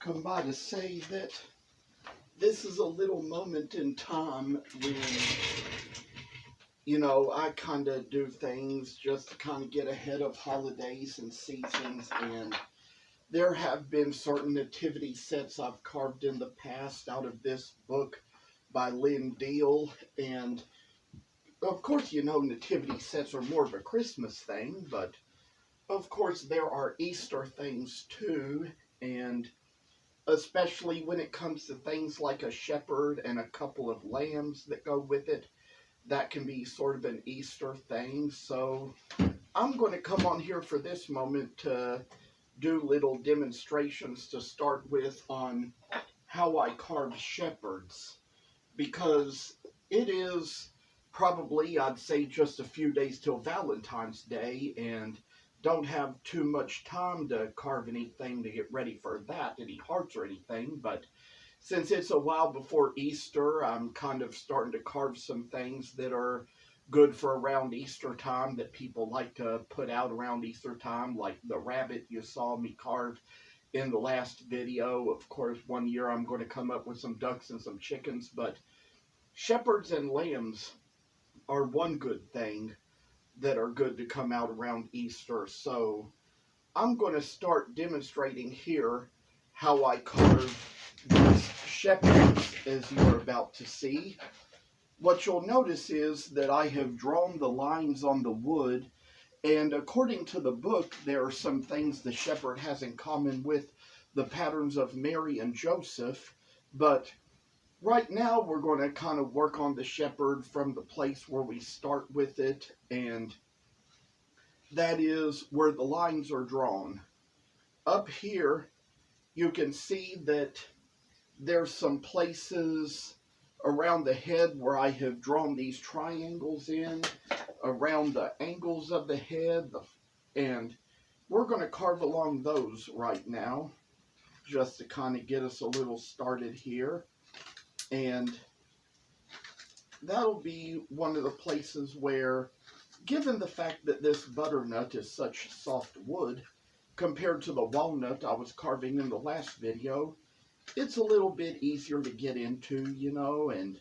come by to say that this is a little moment in time when, I kind of do things just to kind of get ahead of holidays and seasons, and there have been certain nativity sets I've carved in the past out of this book by Lynn Diel, and of course, nativity sets are more of a Christmas thing, but of course there are Easter things too, and especially when it comes to things like a shepherd and a couple of lambs that go with it, that can be sort of an Easter thing. So I'm going to come on here for this moment to do little demonstrations to start with on how I carve shepherds, because it is probably, I'd say, just a few days till Valentine's Day, and don't have too much time to carve anything to get ready for that, any hearts or anything. But since it's a while before Easter, I'm kind of starting to carve some things that are good for around Easter time that people like to put out around Easter time, like the rabbit you saw me carve in the last video. Of course, one year I'm going to come up with some ducks and some chickens, but shepherds and lambs are one good thing that are good to come out around Easter. So I'm going to start demonstrating here how I carve these shepherds, as you're about to see. What you'll notice is that I have drawn the lines on the wood, and according to the book, there are some things the shepherd has in common with the patterns of Mary and Joseph, but right now we're going to kind of work on the shepherd from the place where we start with it, and that is where the lines are drawn. Up here, you can see that there's some places around the head where I have drawn these triangles in, around the angles of the head, and we're going to carve along those right now, just to kind of get us a little started here. And that'll be one of the places where, given the fact that this butternut is such soft wood, compared to the walnut I was carving in the last video, it's a little bit easier to get into, and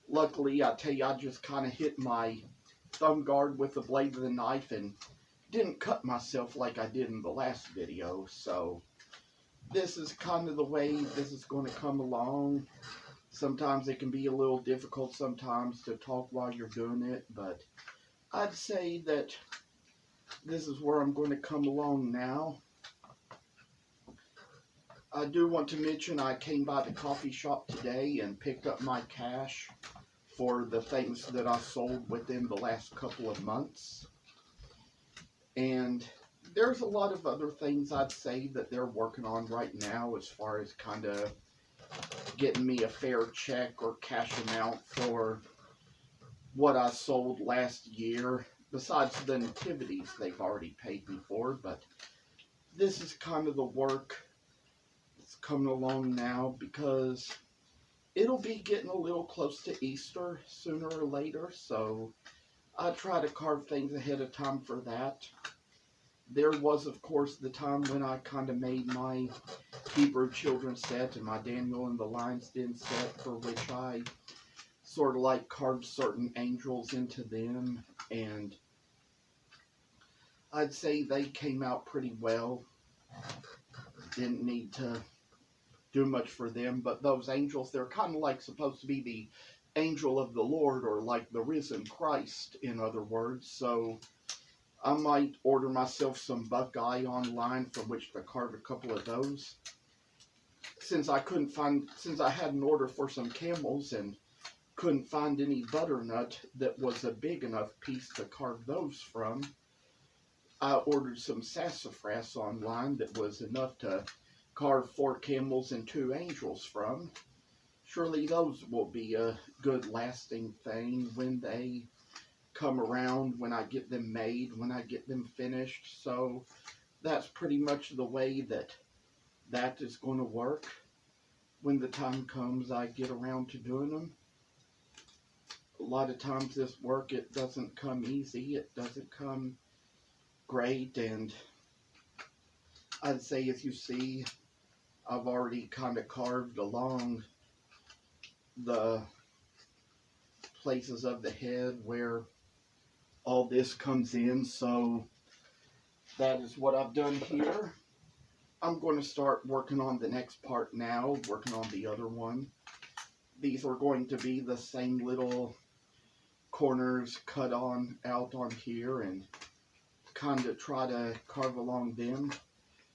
luckily, I tell you, I just kind of hit my thumb guard with the blade of the knife and didn't cut myself like I did in the last video. So this is kind of the way this is going to come along. Sometimes it can be a little difficult sometimes to talk while you're doing it, but I'd say that this is where I'm going to come along now. I do want to mention I came by the coffee shop today and picked up my cash for the things that I sold within the last couple of months. And there's a lot of other things I'd say that they're working on right now as far as kind of getting me a fair check or cash amount for what I sold last year, besides the nativities they've already paid me for. But this is kind of the work that's coming along now, because it'll be getting a little close to Easter sooner or later, so I try to carve things ahead of time for that. There was, of course, the time when I kind of made my Hebrew children set and my Daniel and the Lion's Den set, for which I sort of like carved certain angels into them, and I'd say they came out pretty well. Didn't need to do much for them, but those angels, they're kind of like supposed to be the angel of the Lord, or like the risen Christ, in other words. So I might order myself some buckeye online from which to carve a couple of those. Since I had an order for some camels and couldn't find any butternut that was a big enough piece to carve those from, I ordered some sassafras online that was enough to carve 4 camels and 2 angels from. Surely those will be a good lasting thing when they come around, when I get them made, when I get them finished. So that's pretty much the way that is going to work. When the time comes I get around to doing them. A lot of times this work, it doesn't come easy, it doesn't come great, and I'd say, as you see, I've already kind of carved along the places of the head where all this comes in, so that is what I've done here. I'm going to start working on the next part now, working on the other one. These are going to be the same little corners cut on out on here and kind of try to carve along them.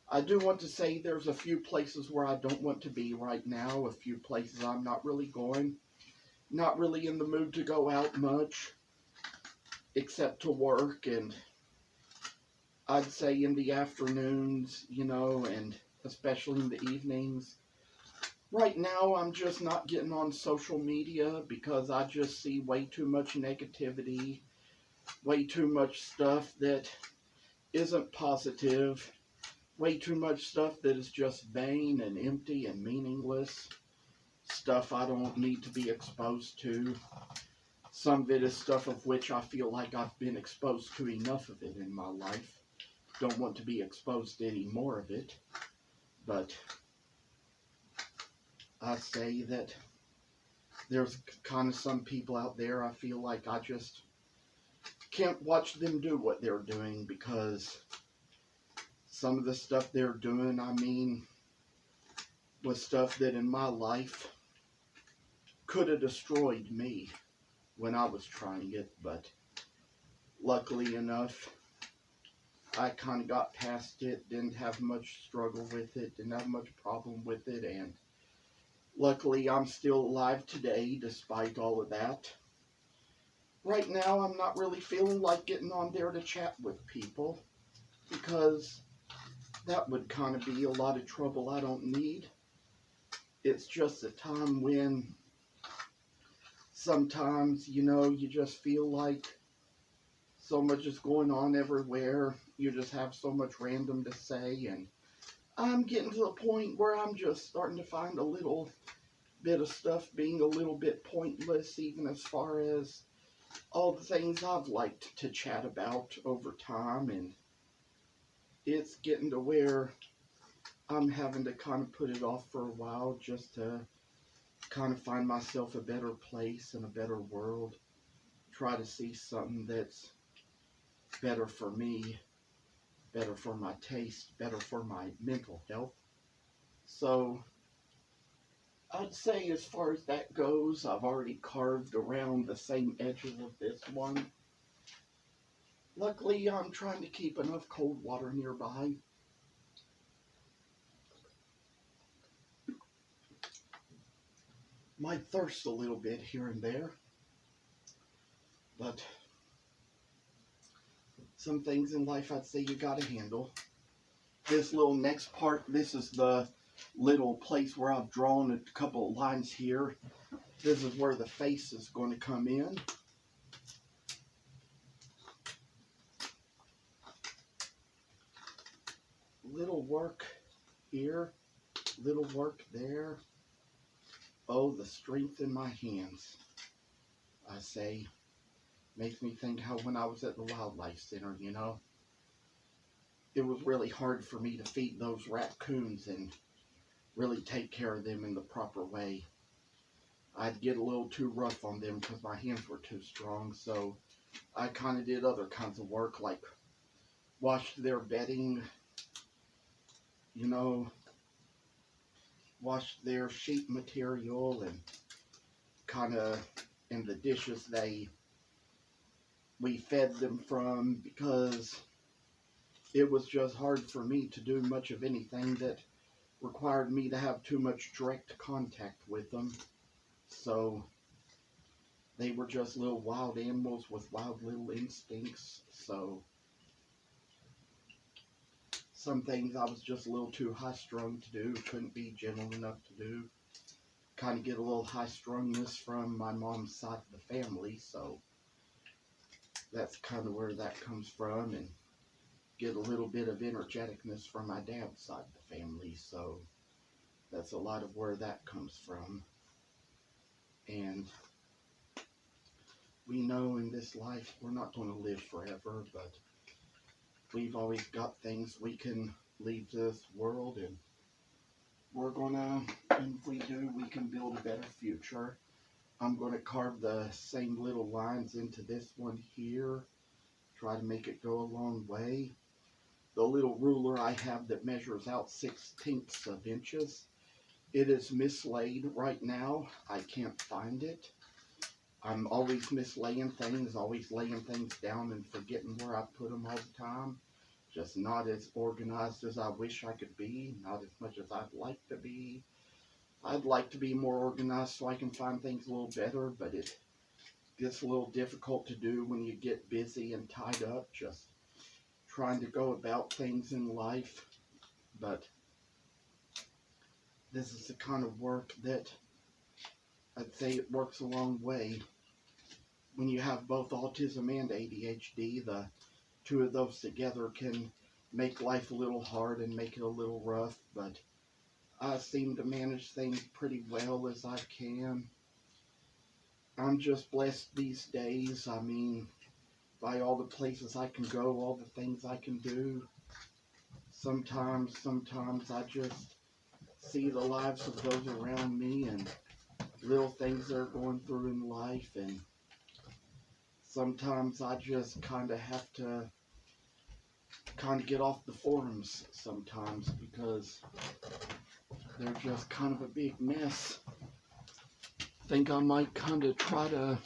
I do want to say there's a few places where I don't want to be right now, a few places I'm not really going. Not really in the mood to go out much, except to work, and I'd say in the afternoons, you know, and especially in the evenings. Right now, I'm just not getting on social media because I just see way too much negativity, way too much stuff that isn't positive, way too much stuff that is just vain and empty and meaningless, stuff I don't need to be exposed to. Some of it is stuff of which I feel like I've been exposed to enough of it in my life. Don't want to be exposed to any more of it, but I say that there's kind of some people out there I feel like I just can't watch them do what they're doing because some of the stuff they're doing, I mean, was stuff that in my life could have destroyed me when I was trying it, but luckily enough, I kind of got past it, didn't have much struggle with it, didn't have much problem with it, and luckily I'm still alive today despite all of that. Right now I'm not really feeling like getting on there to chat with people because that would kind of be a lot of trouble I don't need. It's just a time when sometimes, you know, you just feel like so much is going on everywhere. You just have so much random to say, and I'm getting to the point where I'm just starting to find a little bit of stuff being a little bit pointless, even as far as all the things I've liked to chat about over time, and it's getting to where I'm having to kind of put it off for a while just to kind of find myself a better place and a better world. Try to see something that's better for me, better for my taste, better for my mental health. So I'd say as far as that goes, I've already carved around the same edges of this one. Luckily, I'm trying to keep enough cold water nearby. Might thirst a little bit here and there, but some things in life I'd say you gotta handle. This little next part, this is the little place where I've drawn a couple of lines here. This is where the face is going to come in. Little work here, little work there. Oh, the strength in my hands, I say. Makes me think how when I was at the wildlife center, you know, it was really hard for me to feed those raccoons and really take care of them in the proper way. I'd get a little too rough on them because my hands were too strong, so I kind of did other kinds of work, like washed their bedding, you know, washed their sheet material, and kind of in the dishes we fed them from, because it was just hard for me to do much of anything that required me to have too much direct contact with them. So they were just little wild animals with wild little instincts. So some things I was just a little too high-strung to do, couldn't be gentle enough to do. Kind of get a little high-strungness from my mom's side of the family, so that's kind of where that comes from, and get a little bit of energeticness from my dad's side of the family, so that's a lot of where that comes from. And we know in this life we're not going to live forever, but we've always got things we can leave this world and we're gonna, and if we do, we can build a better future. I'm gonna carve the same little lines into this one here. Try to make it go a long way. The little ruler I have that measures out 1/16 of inches, it is mislaid right now. I can't find it. I'm always mislaying things, always laying things down and forgetting where I put them all the time. Just not as organized as I wish I could be, not as much as I'd like to be. I'd like to be more organized so I can find things a little better, but it gets a little difficult to do when you get busy and tied up, just trying to go about things in life. But this is the kind of work that I'd say it works a long way. When you have both autism and ADHD, the two of those together can make life a little hard and make it a little rough, but I seem to manage things pretty well as I can. I'm just blessed these days. I mean, by all the places I can go, all the things I can do. Sometimes I just see the lives of those around me and little things they're going through in life, and sometimes I just kind of have to get off the forums sometimes because they're just kind of a big mess. Think I might kind of try to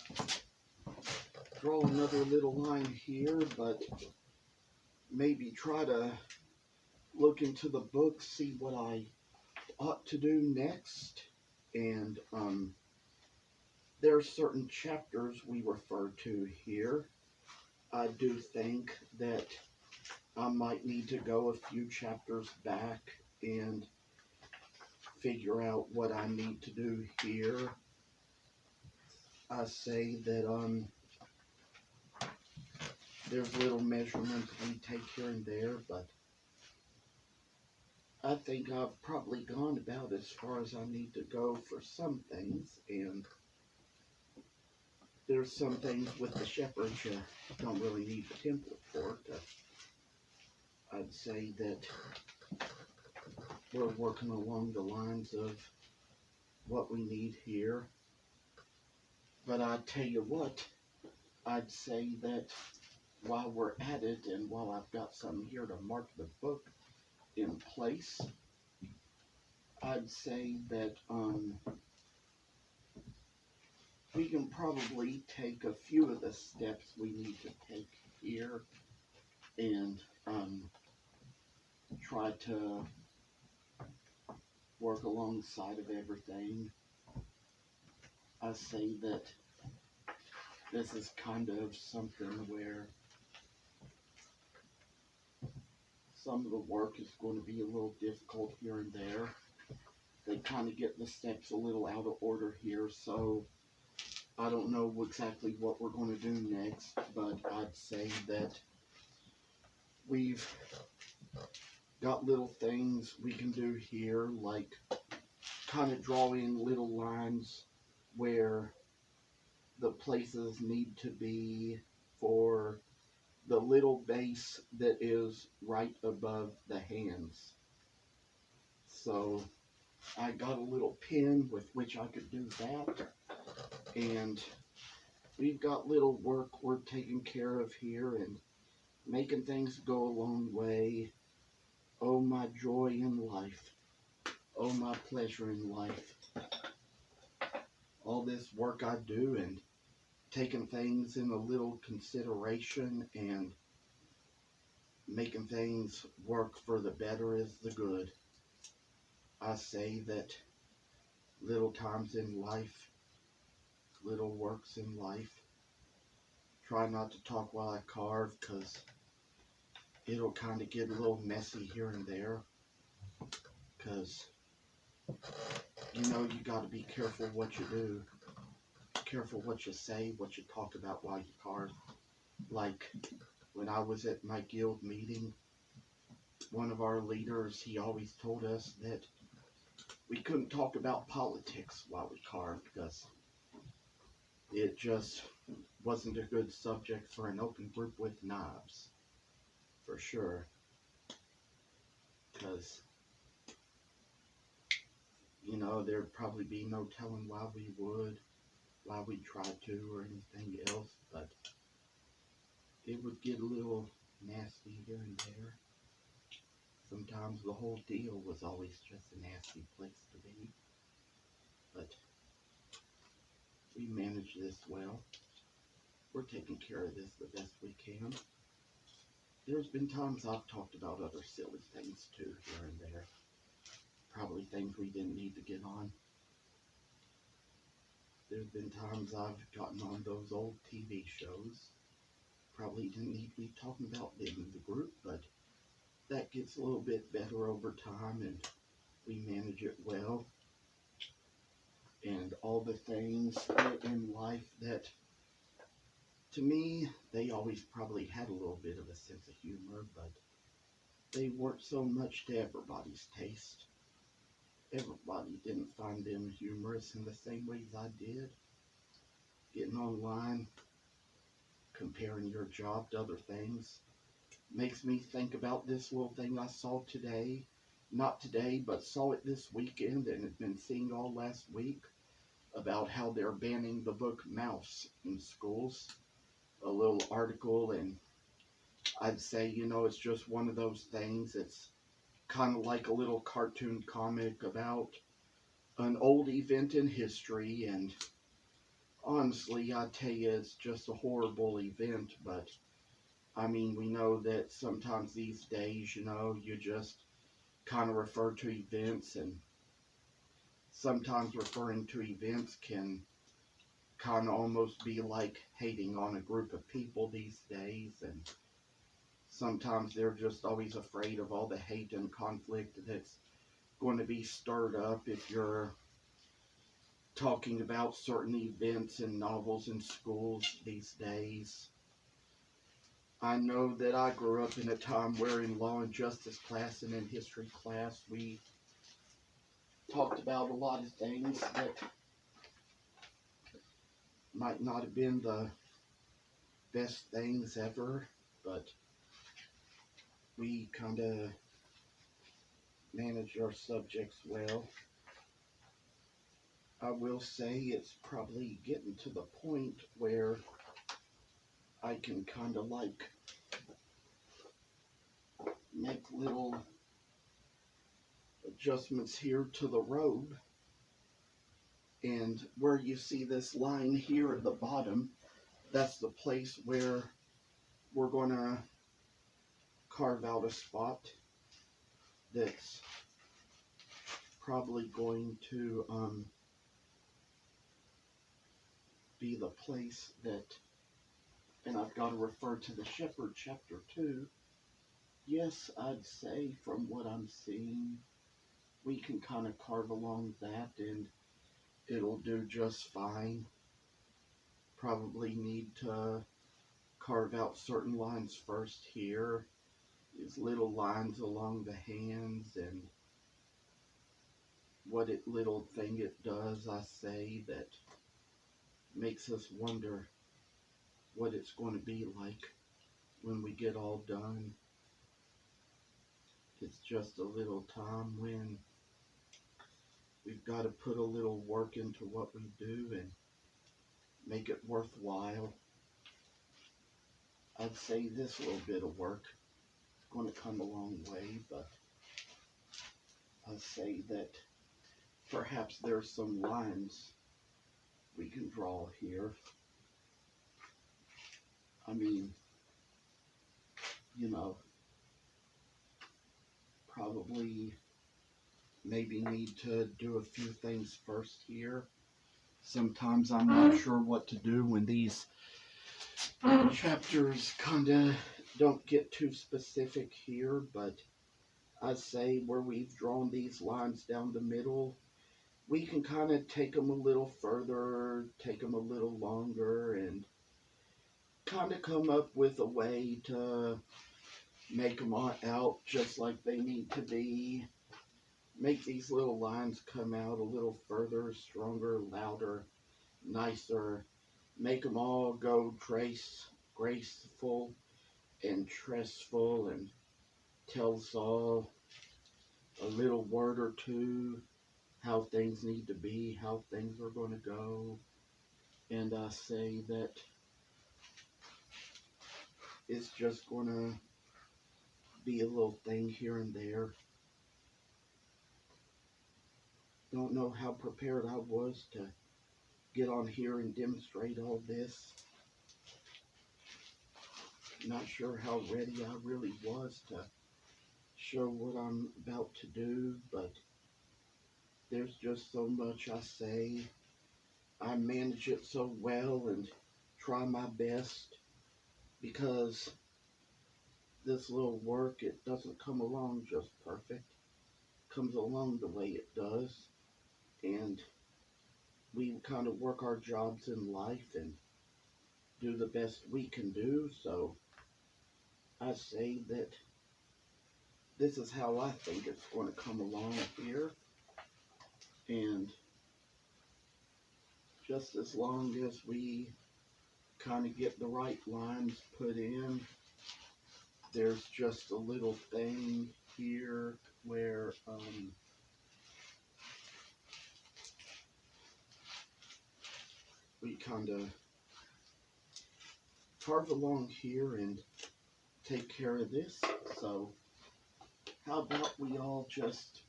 draw another little line here, but maybe try to look into the book, see what I ought to do next. And there are certain chapters we refer to here. I do think that I might need to go a few chapters back and figure out what I need to do here. I say that there's little measurements we take here and there, but I think I've probably gone about as far as I need to go for some things, and there's some things with the shepherds you don't really need the template for. I'd say that we're working along the lines of what we need here. But I tell you what, I'd say that while we're at it, and while I've got some here to mark the book in place, I'd say that we can probably take a few of the steps we need to take here and try to work alongside of everything. I say that this is kind of something where some of the work is going to be a little difficult here and there. They kind of get the steps a little out of order here, so I don't know exactly what we're going to do next, but I'd say that we've got little things we can do here, like kind of draw in little lines where the places need to be for the little base that is right above the hands. So I got a little pin with which I could do that, and we've got little work we're taking care of here and making things go a long way. Oh, my joy in life. Oh, my pleasure in life. All this work I do and taking things in a little consideration and making things work for the better is the good. I say that little times in life, little works in life. Try not to talk while I carve, because it'll kind of get a little messy here and there. Because, you know, you got to be careful what you do. Careful what you say, what you talk about while you carve. Like, when I was at my guild meeting, one of our leaders, he always told us that we couldn't talk about politics while we carved, because it just wasn't a good subject for an open group with knives, for sure. Because You know, there'd probably be no telling why we tried to or anything else, but it would get a little nasty here and there. Sometimes the whole deal was always just a nasty place to be, but we manage this well. We're taking care of this the best we can. There's been times I've talked about other silly things too, here and there. Probably things we didn't need to get on. There's been times I've gotten on those old TV shows. Probably didn't need to be talking about them in the group, but that gets a little bit better over time and we manage it well. And all the things in life that, to me, they always probably had a little bit of a sense of humor, but they weren't so much to everybody's taste. Everybody didn't find them humorous in the same ways I did. Getting online, comparing your job to other things, makes me think about this little thing I saw today. Not today, but saw it this weekend and had been seeing all last week about how they're banning the book Mouse in schools. A little article, and I'd say, it's just one of those things. It's kind of like a little cartoon comic about an old event in history, and honestly, I tell you, it's just a horrible event, but I mean, we know that sometimes these days, you just kind of refer to events, and sometimes referring to events can kind of almost be like hating on a group of people these days, and sometimes they're just always afraid of all the hate and conflict that's going to be stirred up if you're talking about certain events and novels in schools these days. I know that I grew up in a time where in law and justice class and in history class we talked about a lot of things that might not have been the best things ever, but we kind of managed our subjects well. I will say it's probably getting to the point where I can kind of like make little adjustments here to the robe. And where you see this line here at the bottom, that's the place where we're going to carve out a spot that's probably going to be the place that, and I've got to refer to the Shepherd chapter 2. Yes, I'd say from what I'm seeing, we can kind of carve along that and it'll do just fine. Probably need to carve out certain lines first here. These little lines along the hands and what little thing it does, I say, that makes us wonder what it's going to be like when we get all done. It's just a little time when we've got to put a little work into what we do and make it worthwhile. I'd say this little bit of work is going to come a long way, but I'd say that perhaps there's some lines we can draw here. I mean, probably maybe need to do a few things first here. Sometimes I'm not sure what to do when these chapters kind of don't get too specific here, but I say where we've drawn these lines down the middle, we can kind of take them a little further, take them a little longer, and kind of come up with a way to make them out just like they need to be. Make these little lines come out a little further, stronger, louder, nicer. Make them all go graceful and tressful and tell us all a little word or two, how things need to be, how things are going to go. And I say that it's just going to be a little thing here and there. Don't know how prepared I was to get on here and demonstrate all this. Not sure how ready I really was to show what I'm about to do, but there's just so much I say. I manage it so well and try my best, because this little work, it doesn't come along just perfect. It comes along the way it does, and we kind of work our jobs in life and do the best we can do. So I say that this is how I think it's going to come along here, and just as long as we kind of get the right lines put in. There's just a little thing here where we kind of carve along here and take care of this. So how about we all just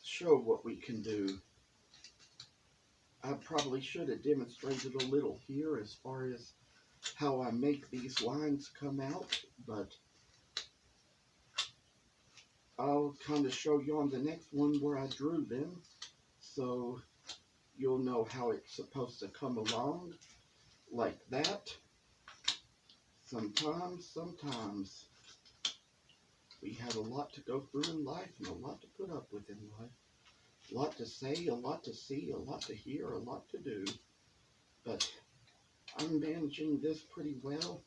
show what we can do. I probably should have demonstrated a little here as far as how I make these lines come out, but I'll kind of show you on the next one where I drew them, so you'll know how it's supposed to come along, like that. Sometimes we have a lot to go through in life and a lot to put up with in life. A lot to say, a lot to see, a lot to hear, a lot to do. But I'm managing this pretty well,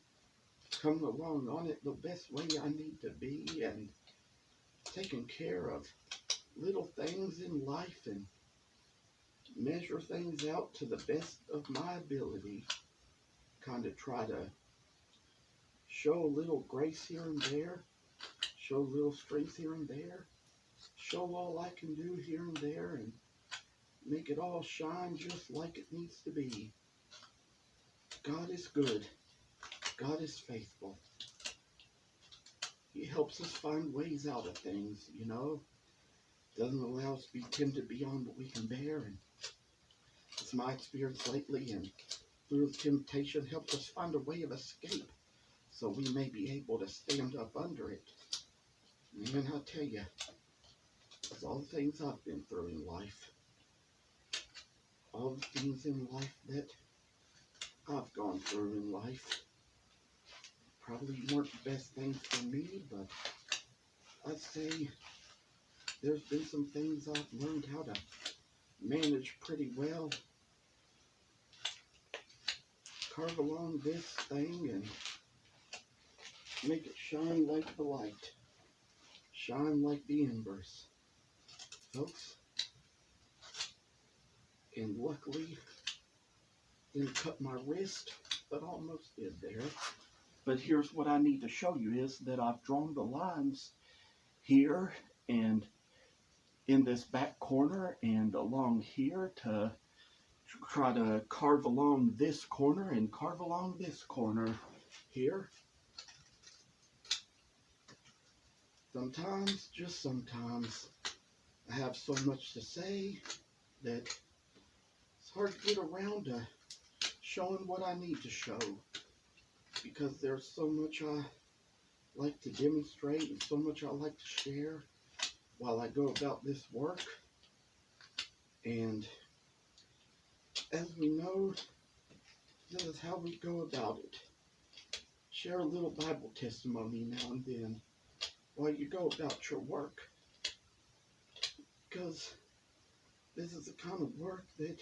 coming along on it the best way I need to be, and taking care of little things in life and measure things out to the best of my ability. Kind of try to show a little grace here and there, show a little strength here and there, show all I can do here and there, and make it all shine just like it needs to be. God is good. God is faithful. He helps us find ways out of things, you know. Doesn't allow us to be tempted beyond what we can bear. And it's my experience lately, and through temptation helps us find a way of escape, so we may be able to stand up under it. And I'll tell you, it's all the things I've been through in life, all the things in life that I've gone through in life, probably weren't the best things for me, but I'd say there's been some things I've learned how to manage pretty well. Carve along this thing and make it shine like the light, shine like the embers, folks. And luckily, didn't cut my wrist, but almost did there. But here's what I need to show you is that I've drawn the lines here and in this back corner and along here to try to carve along this corner and carve along this corner here. Sometimes, just sometimes, I have so much to say that it's hard to get around to showing what I need to show, because there's so much I like to demonstrate and so much I like to share while I go about this work. And as we know, this is how we go about it. Share a little Bible testimony now and then while you go about your work, because this is the kind of work that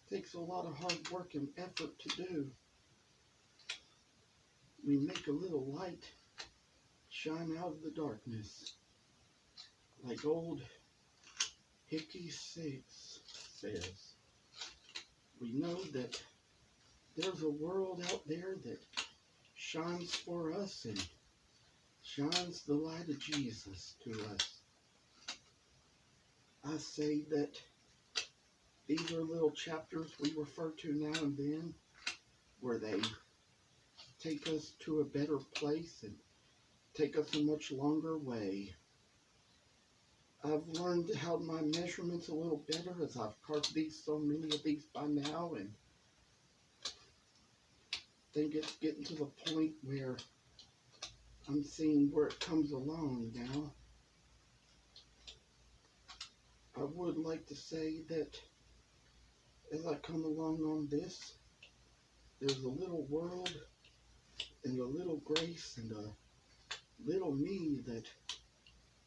takes a lot of hard work and effort to do. We make a little light shine out of the darkness, like old Hickey 6 says. We know that there's a world out there that shines for us and shines the light of Jesus to us. I say that these are little chapters we refer to now and then where they take us to a better place and take us a much longer way. I've learned how my measurements a little better as I've carved so many of these by now, and think it's getting to the point where I'm seeing where it comes along now. I would like to say that as I come along on this, there's a little world and a little grace and a little me that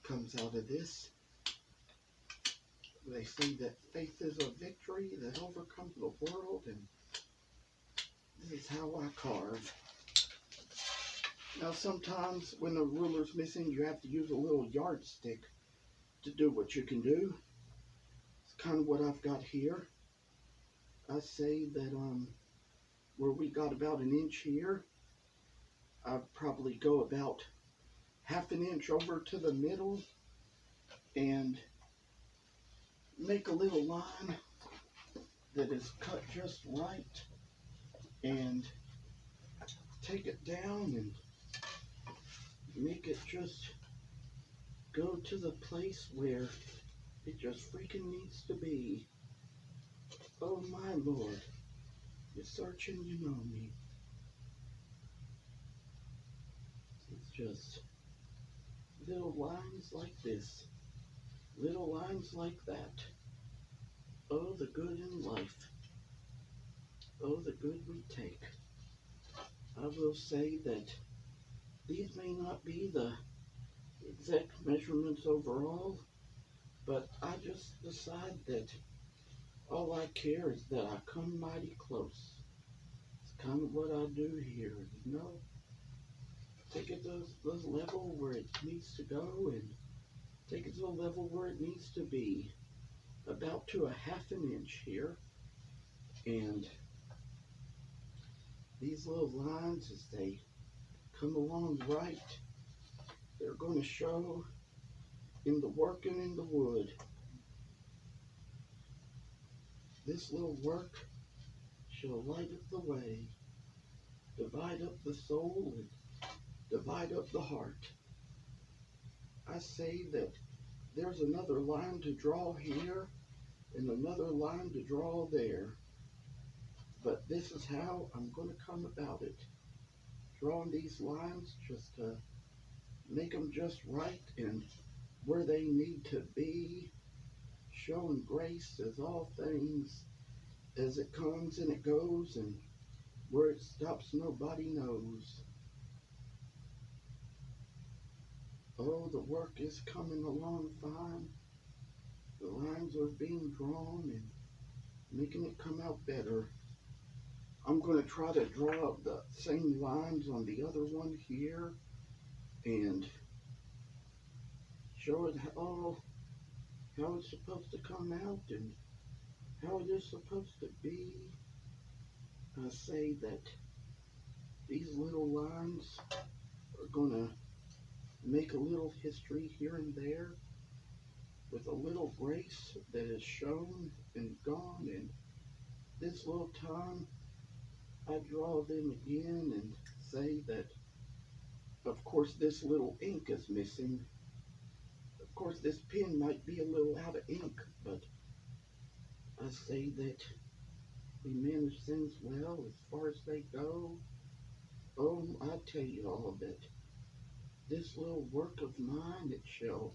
comes out of this. They say that faith is a victory that overcomes the world, and this is how I carve. Now sometimes when the ruler's missing, you have to use a little yardstick to do what you can do. It's kind of what I've got here. I say that where we got about an inch here, I'd probably go about half an inch over to the middle and make a little line that is cut just right, and take it down and make it just go to the place where it just freaking needs to be. Oh my Lord, you're searching, you know me. It's just little lines like this, little lines like that. Oh, the good in life. Oh, the good we take. I will say that these may not be the exact measurements overall, but I just decide that all I care is that I come mighty close. It's kind of what I do here, you know. Take it to the level where it needs to go and take it to the level where it needs to be. About to a half an inch here. And these little lines, as they come along right, they're going to show in the work and in the wood. This little work shall light up the way, divide up the soul, and divide up the heart. I say that there's another line to draw here and another line to draw there. But this is how I'm going to come about it. Drawing these lines just to make them just right and where they need to be. Showing grace as all things, as it comes and it goes, and where it stops nobody knows. Oh, the work is coming along fine. The lines are being drawn and making it come out better. I'm going to try to draw up the same lines on the other one here and show it how it's supposed to come out and how it is supposed to be. I say that these little lines are going to make a little history here and there with a little grace that is shown and gone, and this little time I draw them again and say that of course this little ink is missing. Of course this pen might be a little out of ink, but I say that we manage things well as far as they go. Oh, I tell you all that this little work of mine, it shall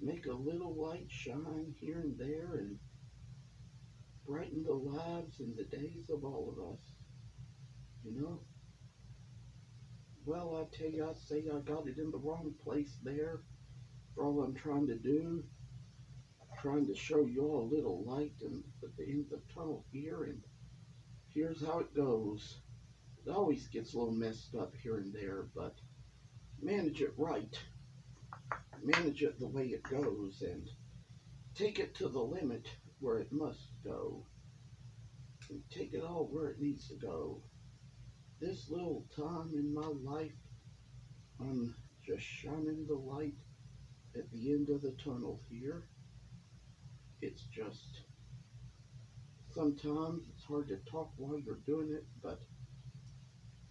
make a little light shine here and there and brighten the lives and the days of all of us. You know? Well, I tell you, I say I got it in the wrong place there for all I'm trying to do. Trying to show you all a little light at the end of the tunnel here, and here's how it goes. It always gets a little messed up here and there, but manage it right. Manage it the way it goes and take it to the limit where it must go. And take it all where it needs to go. This little time in my life, I'm just shining the light at the end of the tunnel here. It's just, sometimes it's hard to talk while you're doing it, but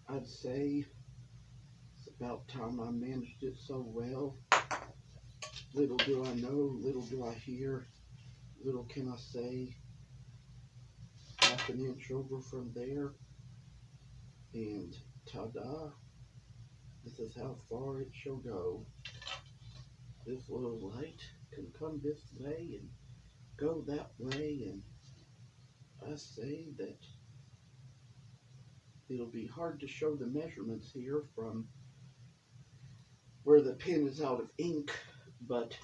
I'd say it's about time I managed it so well. Little do I know, little do I hear, little can I say, half an inch over from there, and ta-da, this is how far it shall go. This little light can come this way and go that way, and I say that it'll be hard to show the measurements here from where the pen is out of ink, but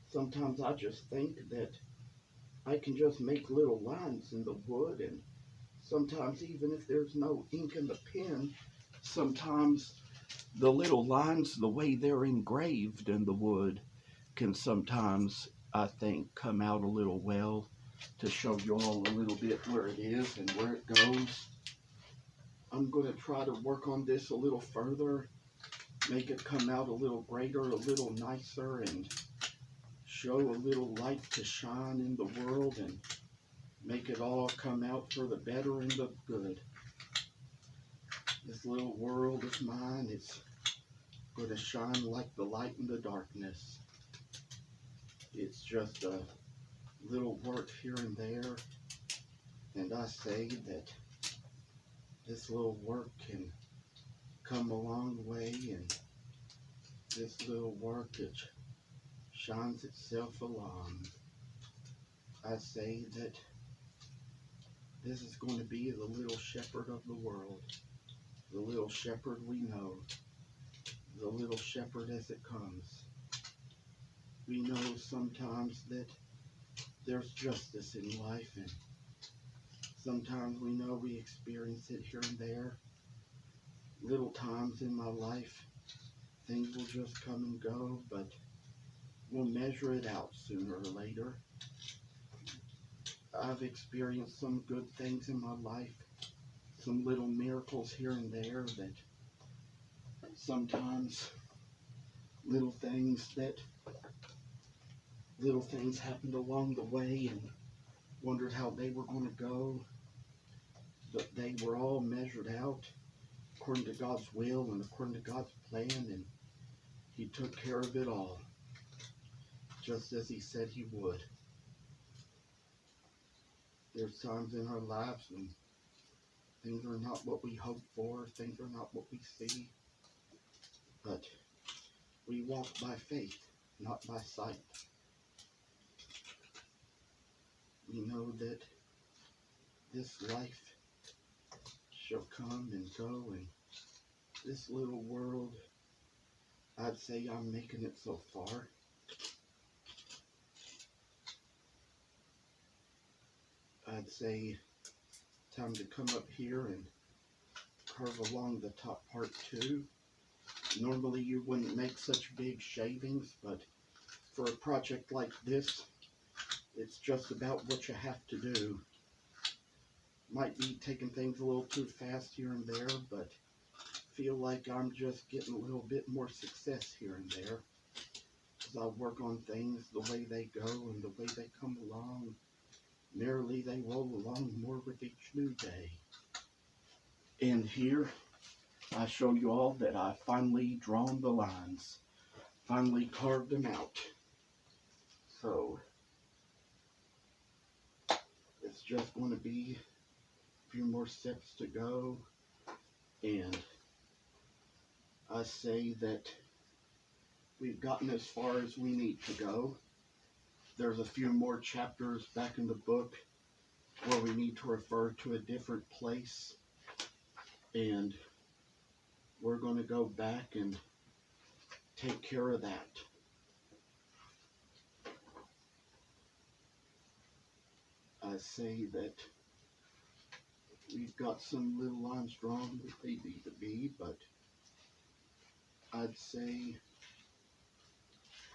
sometimes I just think that I can just make little lines in the wood, and sometimes even if there's no ink in the pen, sometimes the little lines, the way they're engraved in the wood, can sometimes, I think, come out a little well to show you all a little bit where it is and where it goes. I'm going to try to work on this a little further, make it come out a little greater, a little nicer, and show a little light to shine in the world and make it all come out for the better and the good. This little world of mine is going to shine like the light in the darkness. It's just a little work here and there, and I say that this little work can come a long way, and this little work, it shines itself along. I say that this is going to be the little shepherd of the world, the little shepherd we know, the little shepherd as it comes. We know sometimes that there's justice in life, and sometimes we know we experience it here and there. Little times in my life, things will just come and go, but we'll measure it out sooner or later. I've experienced some good things in my life, some little miracles here and there, that sometimes little things happened along the way, and wondered how they were going to go, but they were all measured out according to God's will and according to God's plan, and He took care of it all, just as He said He would. There's times in our lives when things are not what we hope for, things are not what we see, but we walk by faith, not by sight. We know that this life shall come and go, and this little world, I'd say I'm making it so far. I'd say time to come up here and carve along the top part too. Normally you wouldn't make such big shavings, but for a project like this, it's just about what you have to do. Might be taking things a little too fast here and there, but feel like I'm just getting a little bit more success here and there, as I work on things the way they go and the way they come along. Merrily they roll along more with each new day. And here I show you all that I finally drawn the lines, finally carved them out. So it's just going to be a few more steps to go, and I say that we've gotten as far as we need to go. There's a few more chapters back in the book where we need to refer to a different place, and we're going to go back and take care of that. I say that we've got some little lines drawn that they need to be, but I'd say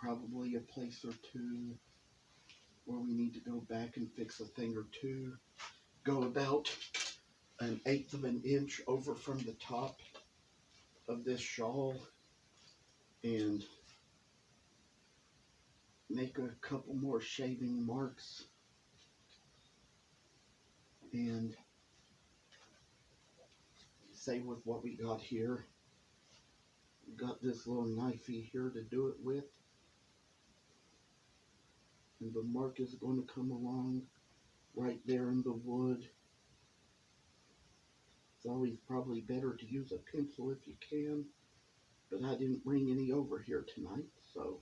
probably a place or two where we need to go back and fix a thing or two. Go about 1/8 of an inch over from the top of this shawl, and make a couple more shaving marks, and say with what we got here. We got this little knifey here to do it with, and the mark is going to come along right there in the wood. It's always probably better to use a pencil if you can, but I didn't bring any over here tonight, so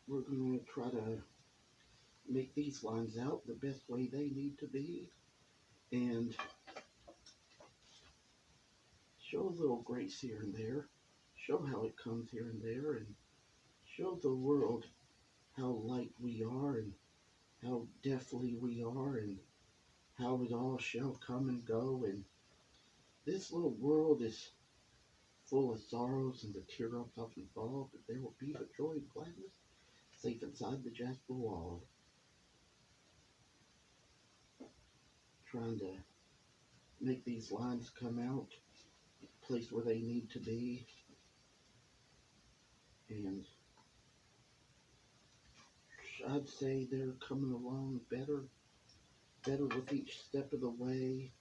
we're going to try to make these lines out the best way they need to be, and show a little grace here and there, show how it comes here and there, and show the world how light we are, and how deftly we are, and how it all shall come and go. And this little world is full of sorrows and the teardrops often fall, but there will be the joy and gladness safe inside the jasper wall. Trying to make these lines come out, place where they need to be, and I'd say they're coming along better with each step of the way,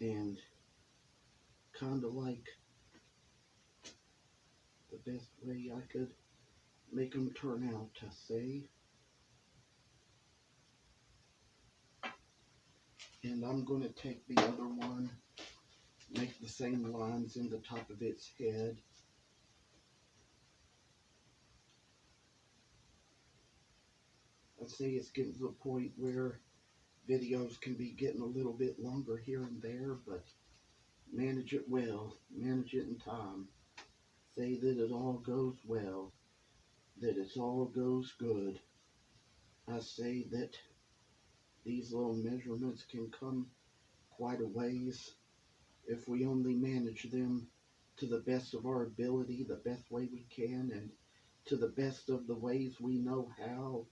and kind of like the best way I could make them turn out, I say. And I'm going to take the other one, make the same lines in the top of its head. I see it's getting to the point where videos can be getting a little bit longer here and there, but manage it well, manage it in time. Say that it all goes well, that it all goes good. I say that these little measurements can come quite a ways if we only manage them to the best of our ability, the best way we can, and to the best of the ways we know how.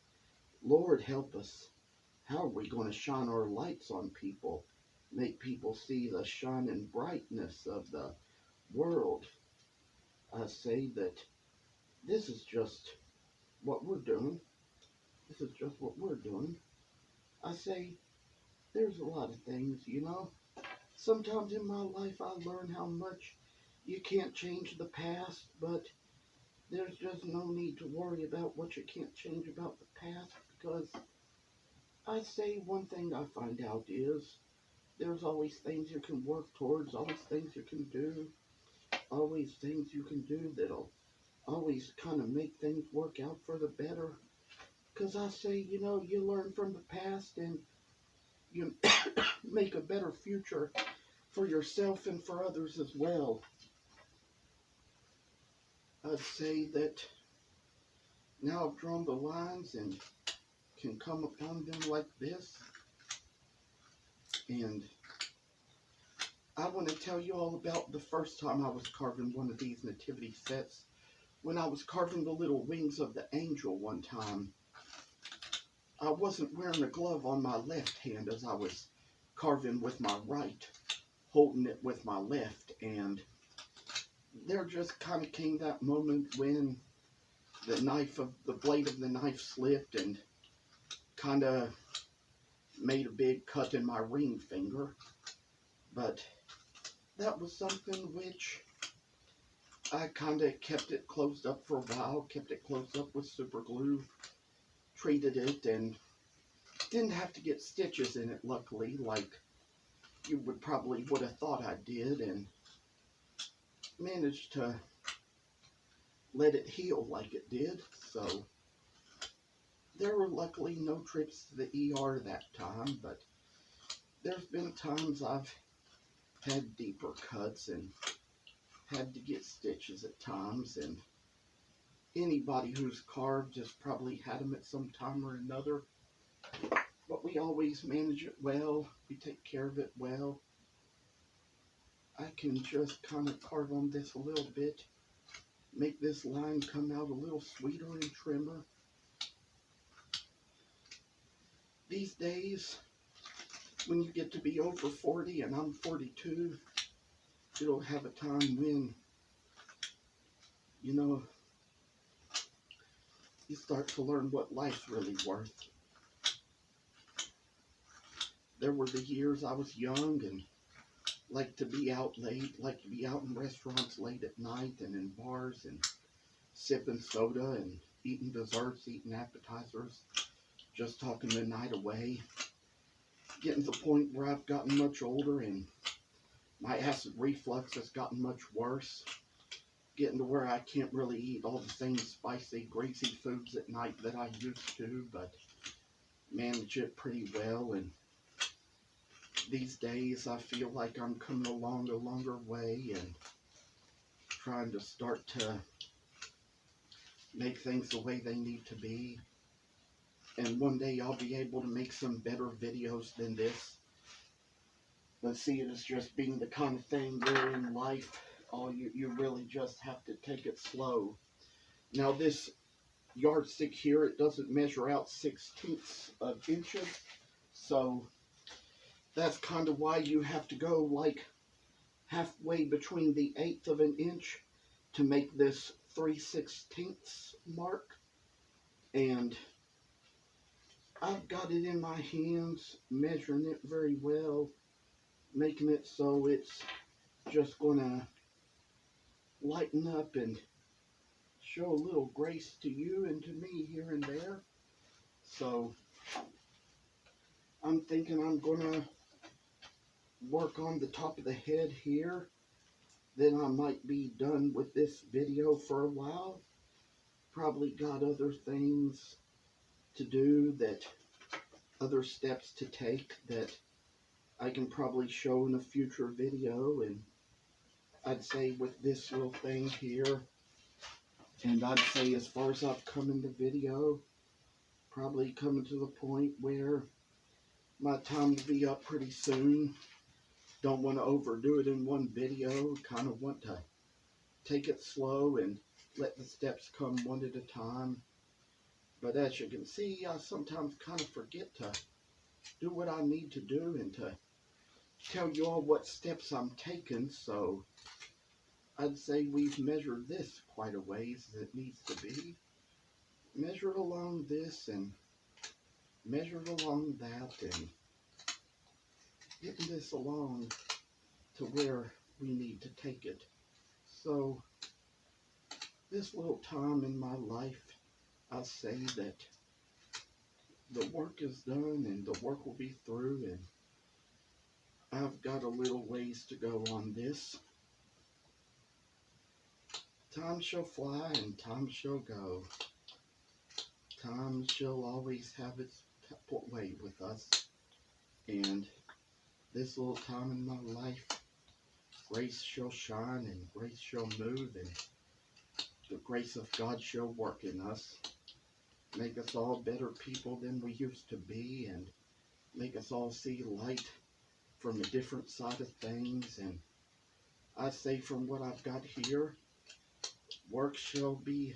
Lord help us. How are we going to shine our lights on people? Make people see the shining brightness of the world. I say that this is just what we're doing. This is just what we're doing. I say there's a lot of things, you know. Sometimes in my life I learn how much you can't change the past, but there's just no need to worry about what you can't change about the past, because I say one thing I find out is there's always things you can work towards, always things you can do, always things you can do that'll always kind of make things work out for the better. Because I say, you know, you learn from the past and you make a better future for yourself and for others as well. I'd say that now I've drawn the lines and can come upon them like this. And I want to tell you all about the first time I was carving one of these nativity sets. When I was carving the little wings of the angel one time, I wasn't wearing a glove on my left hand as I was carving with my right, holding it with my left, and there just kind of came that moment when the blade of the knife slipped and kind of made a big cut in my ring finger. But that was something which I kind of kept it closed up for a while, kept it closed up with super glue, treated it, and didn't have to get stitches in it, luckily, like you would have thought I did, and managed to let it heal like it did. So there were luckily no trips to the ER that time, but there's been times I've had deeper cuts and had to get stitches at times, and anybody who's carved has probably had them at some time or another. But we always manage it well. We take care of it well. I can just kind of carve on this a little bit, make this line come out a little sweeter and trimmer. These days, when you get to be over 40, and I'm 42, you'll have a time when, you know, you start to learn what life's really worth. There were the years I was young and liked to be out late, liked to be out in restaurants late at night and in bars and sipping soda and eating desserts, eating appetizers, just talking the night away. Getting to the point where I've gotten much older and my acid reflux has gotten much worse. Getting to where I can't really eat all the same spicy, greasy foods at night that I used to, but manage it pretty well. And these days I feel like I'm coming along a longer way and trying to start to make things the way they need to be. And one day I'll be able to make some better videos than this. But see it as just being the kind of thing where in life, you really just have to take it slow. Now this yardstick here, it doesn't measure out 1/16 of inches. So that's kind of why you have to go like halfway between the 1/8 of an inch to make this 3/16 mark. And I've got it in my hands, measuring it very well, making it so it's just gonna lighten up and show a little grace to you and to me here and there. So I'm thinking I'm gonna work on the top of the head here. Then I might be done with this video for a while. Probably got other things to do, that other steps to take that I can probably show in a future video. And I'd say with this little thing here, and I'd say as far as I've come in the video, probably coming to the point where my time will be up pretty soon. Don't want to overdo it in one video. Kind of want to take it slow and let the steps come one at a time. But as you can see, I sometimes kind of forget to do what I need to do and to tell you all what steps I'm taking. So I'd say we've measured this quite a ways as it needs to be. Measured along this and measured along that, and getting this along to where we need to take it. So this little time in my life, I'll say that the work is done and the work will be through, and I've got a little ways to go on this. Time shall fly and time shall go. Time shall always have its way with us. And this little time in my life, grace shall shine and grace shall move, and the grace of God shall work in us. Make us all better people than we used to be, and make us all see light from a different side of things. And I say from what I've got here, work shall be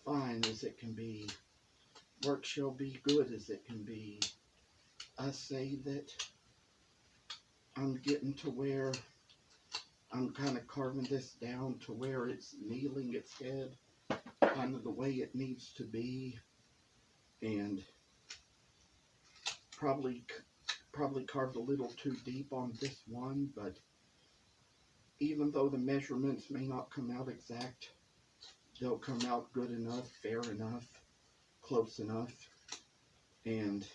fine as it can be. Work shall be good as it can be. I say that I'm getting to where I'm kind of carving this down to where it's kneeling its head kind of the way it needs to be. And probably carved a little too deep on this one, but even though the measurements may not come out exact, they'll come out good enough, fair enough, close enough. And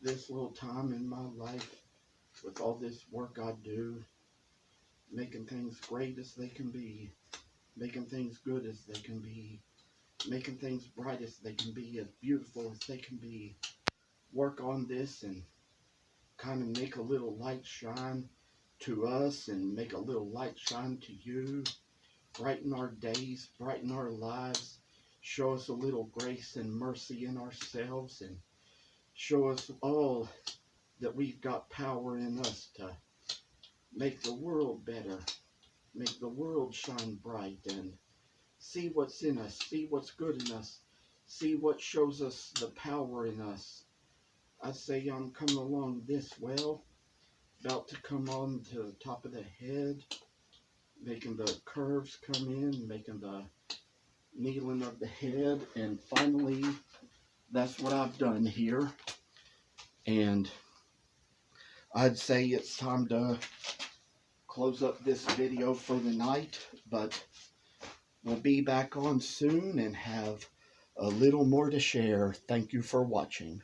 this little time in my life, with all this work I do, making things great as they can be, making things good as they can be, making things bright as they can be, as beautiful as they can be, work on this and kind of make a little light shine to us and make a little light shine to you, brighten our days, brighten our lives, show us a little grace and mercy in ourselves, and show us all that we've got power in us to make the world better, make the world shine bright, and see what's in us, see what's good in us, see what shows us the power in us. I say I'm coming along this well, about to come on to the top of the head, making the curves come in, making the kneeling of the head, and finally that's what I've done here. And I'd say it's time to close up this video for the night, but we'll be back on soon and have a little more to share. Thank you for watching.